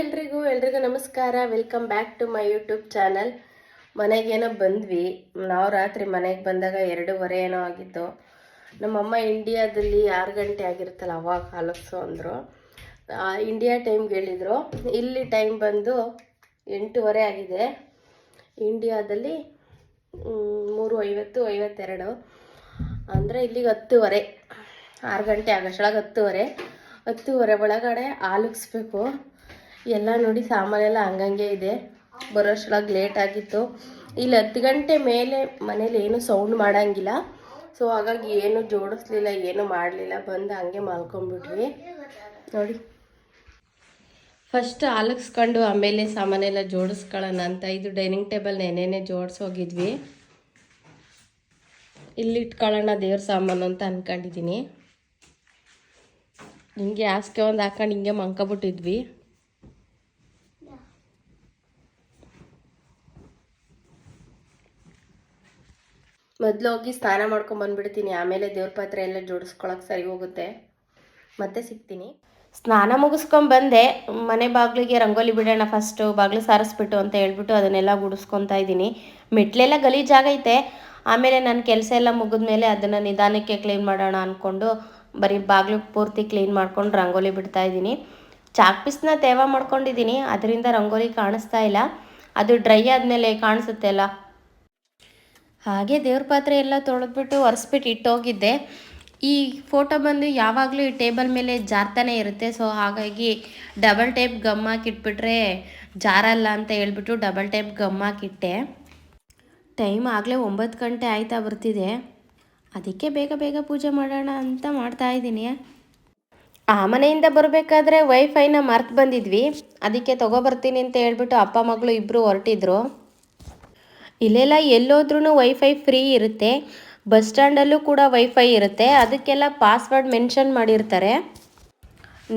ಎಲ್ರಿಗೂ ನಮಸ್ಕಾರ. Welcome back to my YouTube channel. ಮನೆಗೇನೋ ಬಂದ್ವಿ. ನಾವು ರಾತ್ರಿ ಮನೆಗೆ ಬಂದಾಗ 2:30 ಏನೋ ಆಗಿತ್ತು. ನಮ್ಮಮ್ಮ ಇಂಡಿಯಾದಲ್ಲಿ 6 ಗಂಟೆ ಆಗಿರುತ್ತಲ್ಲ ಅವಾಗ ಹಾಲಕ್ಸು ಅಂದರು. ಇಂಡಿಯಾ ಟೈಮ್ಗೆ ಹೇಳಿದರು. ಇಲ್ಲಿ ಟೈಮ್ ಬಂದು 8:30 ಆಗಿದೆ. ಇಂಡಿಯಾದಲ್ಲಿ 3:50 52 ಅಂದರೆ ಇಲ್ಲಿಗೆ 10:30. 6 ಗಂಟೆ ಆಗೋಷ್ಟೊಳಗೆ 10:30 ಒಳಗಡೆ ಹಾಲುಕ್ಸ್ಬೇಕು. ಎಲ್ಲ ನೋಡಿ ಸಾಮಾನೆಲ್ಲ ಹಂಗಂಗೆ ಇದೆ. ಬರೋಷ್ಟೊಳಗೆ ಲೇಟ್ ಆಗಿತ್ತು. ಇಲ್ಲಿ 10 ಗಂಟೆ ಮೇಲೆ ಮನೇಲಿ ಏನು ಸೌಂಡ್ ಮಾಡೋಂಗಿಲ್ಲ. ಸೊ ಹಾಗಾಗಿ ಏನು ಜೋಡಿಸ್ಲಿಲ್ಲ, ಏನು ಮಾಡಲಿಲ್ಲ. ಬಂದು ಹಂಗೆ ಮಲ್ಕೊಂಡ್ಬಿಟ್ವಿ ನೋಡಿ. ಫಸ್ಟ್ ಹಾಲಕ್ಸ್ಕೊಂಡು ಆಮೇಲೆ ಸಾಮಾನೆಲ್ಲ ಜೋಡಿಸ್ಕೊಳ್ಳೋಣ ಅಂತ ಇದು ಡೈನಿಂಗ್ ಟೇಬಲ್ ನೆನೆನೆ ಜೋಡಿಸೋಗಿದ್ವಿ. ಇಲ್ಲಿ ಇಟ್ಕೊಳ್ಳೋಣ ದೇವ್ರ ಸಾಮಾನು ಅಂತ ಅಂದ್ಕೊಂಡಿದ್ದೀನಿ. ಹಿಂಗೆ ಹಾಸಿಗೆ ಒಂದು ಹಾಕೊಂಡು ಹಿಂಗೆ ಮಂಕೊಬಿಟ್ಟಿದ್ವಿ. ಮೊದಲು ಹೋಗಿ ಸ್ನಾನ ಮಾಡ್ಕೊಂಡು ಬಂದುಬಿಡ್ತೀನಿ. ಆಮೇಲೆ ದೇವ್ರ ಪಾತ್ರೆ ಎಲ್ಲ ಜೋಡಿಸ್ಕೊಳಕ್ಕೆ ಸರಿ ಹೋಗುತ್ತೆ. ಮತ್ತೆ ಸಿಗ್ತೀನಿ. ಸ್ನಾನ ಮುಗಿಸ್ಕೊಂಡು ಬಂದೆ. ಮನೆ ಬಾಗಿಲಿಗೆ ರಂಗೋಲಿ ಬಿಡೋಣ ಫಸ್ಟು, ಬಾಗಿಲು ಸಾರಿಸ್ಬಿಟ್ಟು ಅಂತ ಹೇಳ್ಬಿಟ್ಟು ಅದನ್ನೆಲ್ಲ ಗುಡಿಸ್ಕೊತಾ ಇದ್ದೀನಿ. ಮೆಟ್ಲೆಲ್ಲ ಗಲೀಜಾಗೈತೆ. ಆಮೇಲೆ ನನ್ನ ಕೆಲಸ ಎಲ್ಲ ಮುಗಿದ್ಮೇಲೆ ಅದನ್ನು ನಿಧಾನಕ್ಕೆ ಕ್ಲೀನ್ ಮಾಡೋಣ ಅಂದ್ಕೊಂಡು ಬರೀ ಬಾಗಿಲು ಪೂರ್ತಿ ಕ್ಲೀನ್ ಮಾಡ್ಕೊಂಡು ರಂಗೋಲಿ ಬಿಡ್ತಾ ಇದ್ದೀನಿ. ಚಾಕ್ ಪೀಸ್ನ ತೇವ ಮಾಡ್ಕೊಂಡಿದ್ದೀನಿ, ಅದರಿಂದ ರಂಗೋಲಿ ಕಾಣಿಸ್ತಾ ಇಲ್ಲ. ಅದು ಡ್ರೈ ಆದಮೇಲೆ ಕಾಣಿಸುತ್ತೆ ಅಲ್ಲ. ಹಾಗೆ ದೇವ್ರ ಪಾತ್ರೆ ಎಲ್ಲ ತೊಳೆದ್ಬಿಟ್ಟು ಒರೆಸ್ಬಿಟ್ಟು ಇಟ್ಟೋಗಿದ್ದೆ. ಈ ಫೋಟೋ ಬಂದು ಯಾವಾಗಲೂ ಈ ಟೇಬಲ್ ಮೇಲೆ ಜಾರ್ತಾನೆ ಇರುತ್ತೆ. ಸೊ ಹಾಗಾಗಿ ಡಬಲ್ ಟೇಪ್ ಗಮ್ ಹಾಕಿಟ್ಬಿಟ್ರೆ ಜಾರಲ್ಲ ಅಂತ ಹೇಳ್ಬಿಟ್ಟು ಡಬಲ್ ಟೇಪ್ ಗಮ್ ಹಾಕಿಟ್ಟೆ. ಟೈಮ್ ಆಗಲೇ 9 ಗಂಟೆ ಆಯ್ತಾ ಬರ್ತಿದೆ. ಅದಕ್ಕೆ ಬೇಗ ಬೇಗ ಪೂಜೆ ಮಾಡೋಣ ಅಂತ ಮಾಡ್ತಾಯಿದ್ದೀನಿ. ಆ ಮನೆಯಿಂದ ಬರಬೇಕಾದ್ರೆ ವೈಫೈನ ಮರ್ತು ಬಂದಿದ್ವಿ. ಅದಕ್ಕೆ ತೊಗೊಬರ್ತೀನಿ ಅಂತ ಹೇಳ್ಬಿಟ್ಟು ಅಪ್ಪ ಮಗಳು ಇಬ್ಬರು ಹೊರಟಿದ್ರು. ಇಲ್ಲೆಲ್ಲ ಎಲ್ಲೋದ್ರೂ ವೈಫೈ ಫ್ರೀ ಇರುತ್ತೆ. ಬಸ್ ಸ್ಟ್ಯಾಂಡಲ್ಲೂ ಕೂಡ ವೈಫೈ ಇರುತ್ತೆ. ಅದಕ್ಕೆಲ್ಲ ಪಾಸ್ವರ್ಡ್ ಮೆನ್ಷನ್ ಮಾಡಿರ್ತಾರೆ.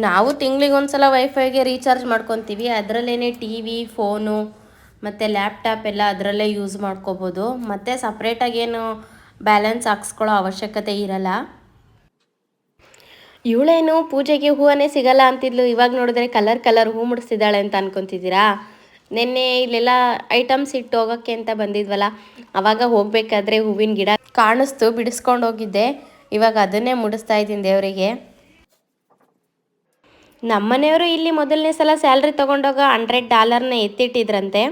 ನಾವು ತಿಂಗಳಿಗೊಂದ್ಸಲ ವೈಫೈಗೆ ರೀಚಾರ್ಜ್ ಮಾಡ್ಕೊತೀವಿ. ಅದರಲ್ಲೇ ಟಿ ವಿ, ಫೋನು ಮತ್ತು ಲ್ಯಾಪ್ಟಾಪ್ ಎಲ್ಲ ಅದರಲ್ಲೇ ಯೂಸ್ ಮಾಡ್ಕೋಬೋದು. ಮತ್ತು ಸಪ್ರೇಟಾಗೇನು ಬ್ಯಾಲೆನ್ಸ್ ಹಾಕ್ಸ್ಕೊಳ್ಳೋ ಅವಶ್ಯಕತೆ ಇರಲ್ಲ. ಇವಳೇನು ಪೂಜೆಗೆ ಹೂವನ್ನೇ ಸಿಗಲ್ಲ ಅಂತಿದ್ಲು. ಇವಾಗ ನೋಡಿದ್ರೆ ಕಲರ್ ಹೂ ಮುಡಿಸ್ತಿದ್ದಾಳೆ ಅಂತ ಅನ್ಕೊತಿದ್ದೀರಾ? ನಿನ್ನೆ ಇಲ್ಲೆಲ್ಲ ಐಟಮ್ಸ್ ಇಟ್ಟು ಹೋಗೋಕ್ಕೆ ಅಂತ ಬಂದಿದ್ವಲ್ಲ, ಆವಾಗ ಹೋಗಬೇಕಾದ್ರೆ ಹೂವಿನ ಗಿಡ ಕಾಣಿಸ್ತು, ಬಿಡಿಸ್ಕೊಂಡು ಹೋಗಿದ್ದೆ. ಇವಾಗ ಅದನ್ನೇ ಮುಡಿಸ್ತಾ ಇದ್ದೀನಿ ದೇವರಿಗೆ. ನಮ್ಮನೆಯವರು ಇಲ್ಲಿ ಮೊದಲನೇ ಸಲ ಸ್ಯಾಲ್ರಿ ತೊಗೊಂಡೋಗ $100 ಎತ್ತಿಟ್ಟಿದ್ರಂತೆ.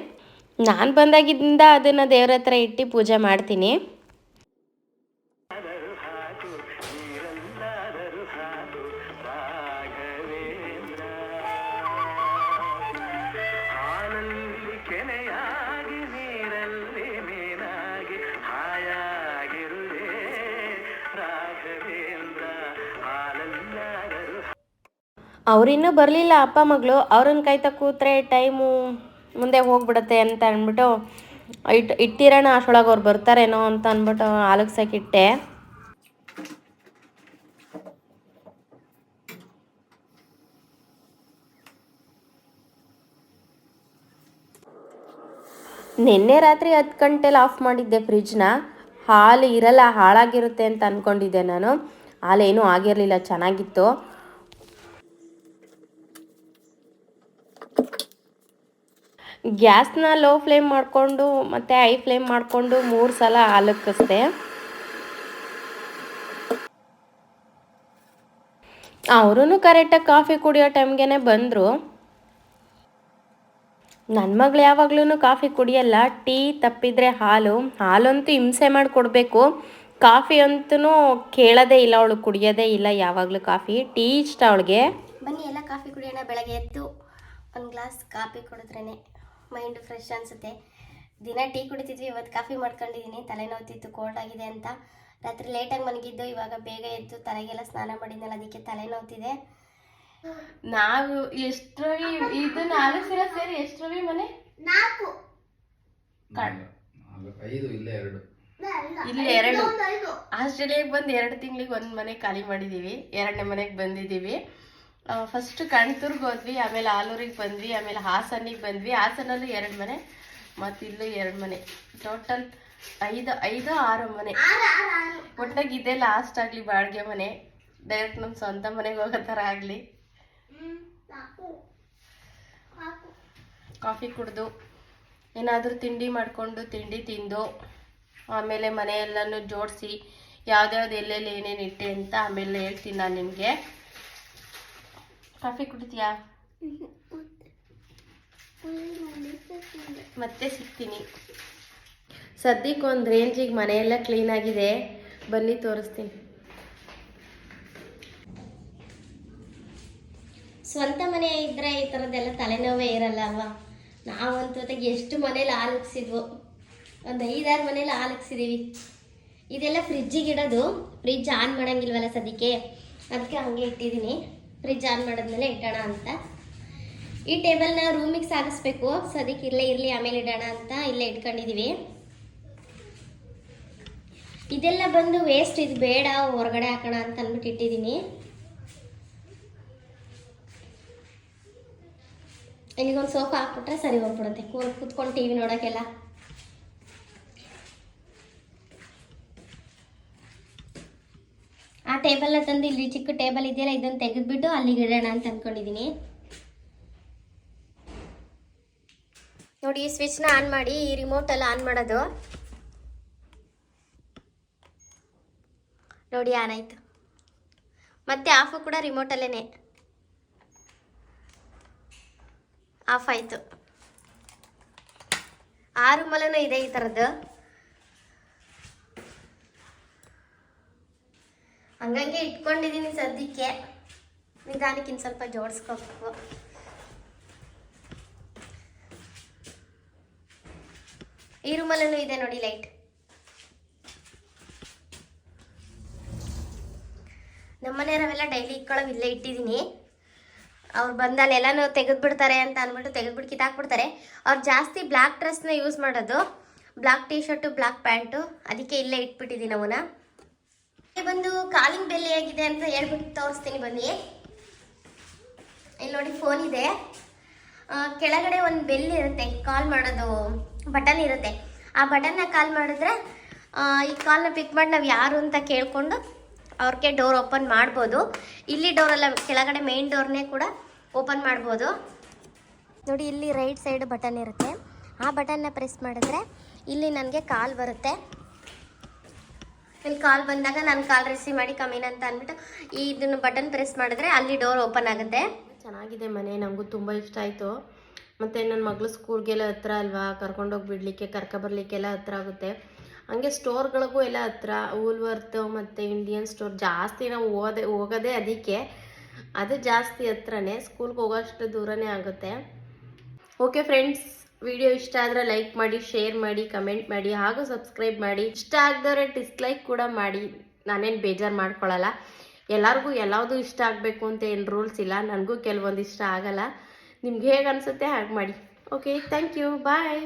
ನಾನು ಬಂದಾಗಿದ್ದಿಂದ ಅದನ್ನು ದೇವ್ರ ಹತ್ರ ಇಟ್ಟು ಪೂಜೆ ಮಾಡ್ತೀನಿ. ಅವರಿನ್ನೂ ಬರಲಿಲ್ಲ ಅಪ್ಪ ಮಗಳು. ಅವ್ರನ್ನ ಕಾಯ್ತಾ ಕೂತ್ರೆ ಟೈಮು ಮುಂದೆ ಹೋಗ್ಬಿಡುತ್ತೆ ಅಂತ ಅಂದ್ಬಿಟ್ಟು ಇಟ್ಟಿರೋಣ, ಅಷ್ಟೊಳಗೆ ಅವ್ರು ಬರ್ತಾರೇನೋ ಅಂತ ಅಂದ್ಬಿಟ್ಟು ಆಲಕ್ಸಕ್ಕಿಟ್ಟೆ. ನಿನ್ನೆ ರಾತ್ರಿ 10 ಗಂಟೆಲಿ ಆಫ್ ಮಾಡಿದ್ದೆ ಫ್ರಿಜ್ನ. ಹಾಲು ಇರಲ್ಲ, ಹಾಳಾಗಿರುತ್ತೆ ಅಂತ ಅಂದ್ಕೊಂಡಿದ್ದೆ ನಾನು. ಹಾಲೇನೂ ಆಗಿರಲಿಲ್ಲ, ಚೆನ್ನಾಗಿತ್ತು. ಗ್ಯಾಸ್ನ ಲೋ ಫ್ಲೇಮ್ ಮಾಡಿಕೊಂಡು ಮತ್ತು ಹೈ ಫ್ಲೇಮ್ ಮಾಡಿಕೊಂಡು 3 ಸಲ ಹಾಲಕ್ಕಿಸ್ದೆ. ಅವರೂ ಕರೆಕ್ಟಾಗಿ ಕಾಫಿ ಕುಡಿಯೋ ಟೈಮ್ಗೆ ಬಂದರು. ನನ್ನ ಮಗಳು ಯಾವಾಗ್ಲೂ ಕಾಫಿ ಕುಡಿಯಲ್ಲ. ಟೀ ತಪ್ಪಿದ್ರೆ ಹಾಲಂತೂ ಹಿಂಸೆ ಮಾಡಿ ಕೊಡಬೇಕು. ಕಾಫಿ ಅಂತೂ ಕೇಳೋದೇ ಇಲ್ಲ ಅವಳು, ಕುಡಿಯೋದೇ ಇಲ್ಲ ಯಾವಾಗಲೂ ಕಾಫಿ. ಟೀ ಇಷ್ಟ ಅವಳಿಗೆ. ಬನ್ನಿ ಎಲ್ಲ ಕಾಫಿ ಕುಡಿಯೋಣ. ಬೆಳಗ್ಗೆ ಎದ್ದು ಒಂದು ಗ್ಲಾಸ್ ಕಾಫಿ ಕುಡಿದ್ರೇ ಮೈಂಡ್ ಫ್ರೆಶ್ ಅನಿಸುತ್ತೆ. ದಿನ ಟೀ ಕುಡಿತಿದ್ವಿ, ಇವತ್ತು ಕಾಫಿ ಮಾಡ್ಕೊಂಡಿದ್ದೀನಿ. ತಲೆನೋವ್ತಿತ್ತು, ಕೋಲ್ಡ್ ಆಗಿದೆ ಅಂತ. ರಾತ್ರಿ ಲೇಟಾಗಿ ಮಲಗಿದ್ದು, ಇವಾಗ ಬೇಗ ಎದ್ದು ತಲೆಗೆಲ್ಲ ಸ್ನಾನ ಮಾಡಿದ್ನಲ್ಲ, ಅದಕ್ಕೆ ತಲೆನೋವ್ತಿದೆ. ನಾವು ಎಷ್ಟು ಇದನ್ನ ಆಲಿಸಿರ ಸೇರಿ ಎಷ್ಟು ರವಿ ಮನೆ 4 ಇಲ್ಲಿ 2 ಆಸ್ಟ್ರೇಲಿಯಾಗೆ ಬಂದು 2 ತಿಂಗಳಿಗೆ ಒಂದು ಮನೆ ಖಾಲಿ ಮಾಡಿದ್ದೀವಿ. 2ನೇ ಮನೆಗೆ ಬಂದಿದ್ದೀವಿ. ಫಸ್ಟ್ ಕಣ್ತೂರ್ಗೆ ಹೋದ್ವಿ, ಆಮೇಲೆ ಆಲೂರಿಗೆ ಬಂದ್ವಿ, ಆಮೇಲೆ ಹಾಸನಿಗೆ ಬಂದ್ವಿ. ಹಾಸನಲ್ಲೂ 2 ಮನೆ ಮತ್ತು ಇಲ್ಲೂ 2 ಮನೆ. ಟೋಟಲ್ 5-6 ಮನೆ. ಒಟ್ಟಾಗಿ ಇದೇ ಲಾಸ್ಟ್ ಆಗಲಿ ಬಾಡಿಗೆ ಮನೆ. ಡೈರೆಕ್ಟ್ ನಮ್ಮ ಸ್ವಂತ ಮನೆಗೆ ಹೋಗೋ ಥರ ಆಗಲಿ. ಕಾಫಿ ಕುಡಿದು ಏನಾದರೂ ತಿಂಡಿ ಮಾಡಿಕೊಂಡು ತಿಂಡಿ ತಿಂದು ಆಮೇಲೆ ಮನೆಯೆಲ್ಲನೂ ಜೋಡಿಸಿ ಯಾವ್ದ್ಯಾವ್ದು ಎಲ್ಲೆಲ್ಲಿ ಏನೇನು ಇಟ್ಟೆ ಅಂತ ಆಮೇಲೆ ಹೇಳ್ತೀನಿ ನಾನು ನಿಮಗೆ. ಕಾಫಿ ಕುಡಿತೀಯಾ? ಮತ್ತೆ ಸಿಗ್ತೀನಿ. ಸದ್ಯಕ್ಕೆ ಒಂದು ರೇಂಜಿಗೆ ಮನೆಯೆಲ್ಲ ಕ್ಲೀನಾಗಿದೆ, ಬನ್ನಿ ತೋರಿಸ್ತೀನಿ. ಸ್ವಂತ ಮನೆ ಇದ್ದರೆ ಈ ಥರದ್ದೆಲ್ಲ ತಲೆನೋವೇ ಇರಲ್ಲ ಅಲ್ವಾ. ನಾವಂತೂ ಎಷ್ಟು ಮನೇಲಿ ಆಲಕ್ಸಿದ್ವು, ಒಂದು 5-6 ಮನೇಲಿ ಆಲಕ್ಸಿದ್ದೀವಿ. ಇದೆಲ್ಲ ಫ್ರಿಜ್ಜಿಗೆ ಇಡೋದು, ಫ್ರಿಜ್ ಆನ್ ಮಾಡೋಂಗಿಲ್ವಲ್ಲ ಸದ್ಯಕ್ಕೆ, ಅದಕ್ಕೆ ಹಾಗೆ ಇಟ್ಟಿದ್ದೀನಿ. ಫ್ರಿಜ್ ಆನ್ ಮಾಡಿದ್ಮೇಲೆ ಇಡೋಣ ಅಂತ. ಈ ಟೇಬಲ್ನ ರೂಮಿಗೆ ಸಾಗಿಸ್ಬೇಕು, ಸದ್ಯಕ್ಕೆ ಇಲ್ಲೇ ಇರಲಿ ಆಮೇಲೆ ಇಡೋಣ ಅಂತ ಇಲ್ಲೇ ಇಟ್ಕೊಂಡಿದ್ದೀವಿ. ಇದೆಲ್ಲ ಬಂದು ವೇಸ್ಟ್, ಇದು ಬೇಡ ಹೊರಗಡೆ ಹಾಕೋಣ ಅಂತ ಅಂದ್ಬಿಟ್ಟು ಇಟ್ಟಿದ್ದೀನಿ. ಇಲ್ಲಿಗೊಂದು ಸೋಫಾ ಹಾಕ್ಬಿಟ್ರೆ ಸರಿ ಹೋಗ್ಬಿಡುತ್ತೆ ಕೂತ್ಕೊಂಡು ಟಿ ವಿ ನೋಡೋಕ್ಕೆಲ್ಲ. ಆ ಟೇಬಲ್ನ ತಂದು ಇಲ್ಲಿ ಚಿಕ್ಕ ಟೇಬಲ್ ಇದೆಯಲ್ಲ ಇದನ್ನು ತೆಗೆದುಬಿಟ್ಟು ಅಲ್ಲಿಗೆ ಇಡೋಣ ಅಂತ ಅಂದ್ಕೊಂಡಿದ್ದೀನಿ. ನೋಡಿ, ಈ ಸ್ವಿಚ್ನ ಆನ್ ಮಾಡಿ ಈ ರಿಮೋಟಲ್ಲಿ ಆನ್ ಮಾಡೋದು. ನೋಡಿ ಆನ್ ಆಯಿತು. ಮತ್ತೆ ಆಫು ಕೂಡ ರಿಮೋಟಲ್ಲೇ ಆಫ್ ಆಯಿತು. ಆ ರೂಮಲ್ಲೂ ಇದೆ ಈ ಥರದ್ದು. ಹಂಗಂಗೆ ಇಟ್ಕೊಂಡಿದ್ದೀನಿ ಸದ್ಯಕ್ಕೆ, ನಿಧಾನಕ್ಕೆ ಇನ್ನು ಸ್ವಲ್ಪ ಜೋಡಿಸ್ಕೋಬೇಕು. ಈ ರೂಮಲ್ಲೂ ಇದೆ ನೋಡಿ ಲೈಟ್. ನಮ್ಮನೆಯವರೆಲ್ಲ ಡೈಲಿ ಇಟ್ಕೊಳ್ಳೋದು ಇಲ್ಲೇ ಇಟ್ಟಿದ್ದೀನಿ. ಅವ್ರು ಬಂದಲ್ಲಿ ಎಲ್ಲನೂ ತೆಗೆದುಬಿಡ್ತಾರೆ ಅಂತ ಅಂದ್ಬಿಟ್ಟು ತೆಗೆದುಬಿಟ್ಟು ಕಿತ್ತಾಕ್ಬಿಡ್ತಾರೆ. ಅವ್ರು ಜಾಸ್ತಿ ಬ್ಲ್ಯಾಕ್ ಡ್ರೆಸ್ನ ಯೂಸ್ ಮಾಡೋದು, black T shirt black pant, ಅದಕ್ಕೆ ಇಲ್ಲೇ ಇಟ್ಬಿಟ್ಟಿದ್ದೀನಿ ಅವನ್ನ. ಬಂದು ಕಾಲಿಂಗ್ ಬೆಲ್ ಹೇಗಿದೆ ಅಂತ ಹೇಳ್ಬಿಟ್ಟು ತೋರಿಸ್ತೀನಿ ಬನ್ನಿ. ಇಲ್ಲಿ ನೋಡಿ ಫೋನ್ ಇದೆ, ಕೆಳಗಡೆ ಒಂದು ಬೆಲ್ ಇರುತ್ತೆ, ಕಾಲ್ ಮಾಡೋದು ಬಟನ್ ಇರುತ್ತೆ. ಆ ಬಟನ್ನ ಕಾಲ್ ಮಾಡಿದ್ರೆ ಈ ಕಾಲ್ನ ಪಿಕ್ ಮಾಡಿ ನಾವು ಯಾರು ಅಂತ ಕೇಳಿಕೊಂಡು ಅವ್ರಿಗೆ ಡೋರ್ ಓಪನ್ ಮಾಡ್ಬೋದು. ಇಲ್ಲಿ ಡೋರೆಲ್ಲ ಕೆಳಗಡೆ ಮೇನ್ ಡೋರ್ನೇ ಕೂಡ ಓಪನ್ ಮಾಡ್ಬೋದು. ನೋಡಿ, ಇಲ್ಲಿ ರೈಟ್ ಸೈಡ್ ಬಟನ್ ಇರುತ್ತೆ, ಆ ಬಟನ್ನ ಪ್ರೆಸ್ ಮಾಡಿದ್ರೆ ಇಲ್ಲಿ ನನಗೆ ಕಾಲ್ ಬರುತ್ತೆ. ಇಲ್ಲಿ ಕಾಲ್ ಬಂದಾಗ ನಾನು ಕಾಲ್ ರಿಸೀವ್ ಮಾಡಿ ಕಮಿನ್ ಅಂತ ಅಂದ್ಬಿಟ್ಟು ಇದನ್ನು ಬಟನ್ ಪ್ರೆಸ್ ಮಾಡಿದ್ರೆ ಅಲ್ಲಿ ಡೋರ್ ಓಪನ್ ಆಗುತ್ತೆ. ಚೆನ್ನಾಗಿದೆ ಮನೆ, ನನಗೂ ತುಂಬ ಇಷ್ಟ ಆಯಿತು. ಮತ್ತು ನನ್ನ ಮಗಳು ಸ್ಕೂಲ್ಗೆಲ್ಲ ಹತ್ರ ಅಲ್ವಾ, ಕರ್ಕೊಂಡೋಗಿ ಬಿಡಲಿಕ್ಕೆ ಕರ್ಕೊಬರ್ಲಿಕ್ಕೆಲ್ಲ ಹತ್ರ ಆಗುತ್ತೆ. ಹಂಗೆ ಸ್ಟೋರ್ಗಳಿಗೂ ಎಲ್ಲ ಹತ್ರ, ವೂಲ್ವರ್ತ್ ಮತ್ತು ಇಂಡಿಯನ್ ಸ್ಟೋರ್ ಜಾಸ್ತಿ ನಾವು ಹೋಗೋದೇ ಅದಕ್ಕೆ, ಅದು ಜಾಸ್ತಿ ಹತ್ರನೇ, ಸ್ಕೂಲ್ಗೆ ಹೋಗೋಷ್ಟು ದೂರನೇ ಆಗುತ್ತೆ. ಓಕೆ ಫ್ರೆಂಡ್ಸ್, ವಿಡಿಯೋ ಇಷ್ಟ ಆದರೆ ಲೈಕ್ ಮಾಡಿ, ಶೇರ್ ಮಾಡಿ, ಕಮೆಂಟ್ ಮಾಡಿ, ಹಾಗೂ ಸಬ್ಸ್ಕ್ರೈಬ್ ಮಾಡಿ. ಇಷ್ಟ ಆಗದವ್ರೆ ಡಿಸ್ಲೈಕ್ ಕೂಡ ಮಾಡಿ, ನಾನೇನು ಬೇಜಾರು ಮಾಡ್ಕೊಳ್ಳಲ್ಲ. ಎಲ್ಲರಿಗೂ ಎಲ್ಲವುದು ಇಷ್ಟ ಆಗಬೇಕು ಅಂತ ಏನು ರೂಲ್ಸ್ ಇಲ್ಲ, ನನಗೂ ಕೆಲವೊಂದು ಇಷ್ಟ ಆಗಲ್ಲ. ನಿಮ್ಗೆ ಹೇಗೆ ಅನಿಸುತ್ತೆ ಹಾಗೆ ಮಾಡಿ. Okay, thank you, bye.